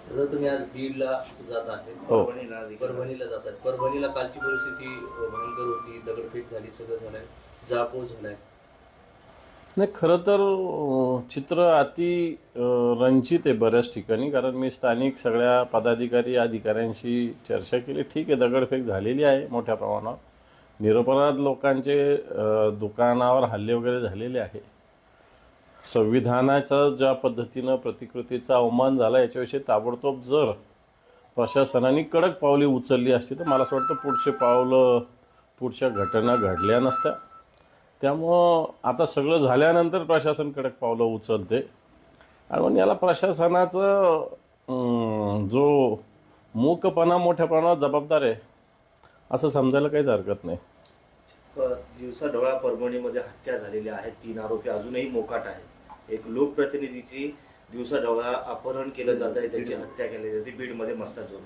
जर तुम्ही आज बीडला जात आहे, हो. परभणीला जात आहे, परभणीला कालची परिस्थिती भयंकर होती, दगडफेक झाली, सगळं झालंय, जाळपोळ झालाय. नाही, खरं तर चित्र रंजित आहे बऱ्याच ठिकाणी. कारण मी स्थानिक सगळ्या पदाधिकारी अधिकाऱ्यांशी चर्चा केली. ठीक आहे, दगडफेक झालेली आहे मोठ्या प्रमाणावर. निरपराध लोकांचे दुकानावर हल्ले वगैरे झालेले आहे. संविधानाचा ज्या पद्धतीनं प्रतिकृतीचा अवमान झाला याच्याविषयी ताबडतोब जर प्रशासनाने कडक पावले उचलली असती तर मला असं वाटतं पुढच्या घटना घडल्या नसत्या. त्यामुळं आता सगळं झाल्यानंतर प्रशासन कडक पावलं उचलते आणि म्हणून याला प्रशासनाचं जो मूकपणा मोठ्या प्रमाणात जबाबदार आहे असं समजायला काहीच हरकत नाही. दिवसाढवळ्या परभणीमध्ये हत्या झालेल्या आहेत. 3 आरोपी अजूनही मोकाट आहेत. एक लोकप्रतिनिधीची दिवसाढवळ्या अपहरण केलं जात आहे, त्याची हत्या केली जाते बीडमध्ये मस्ताजोर.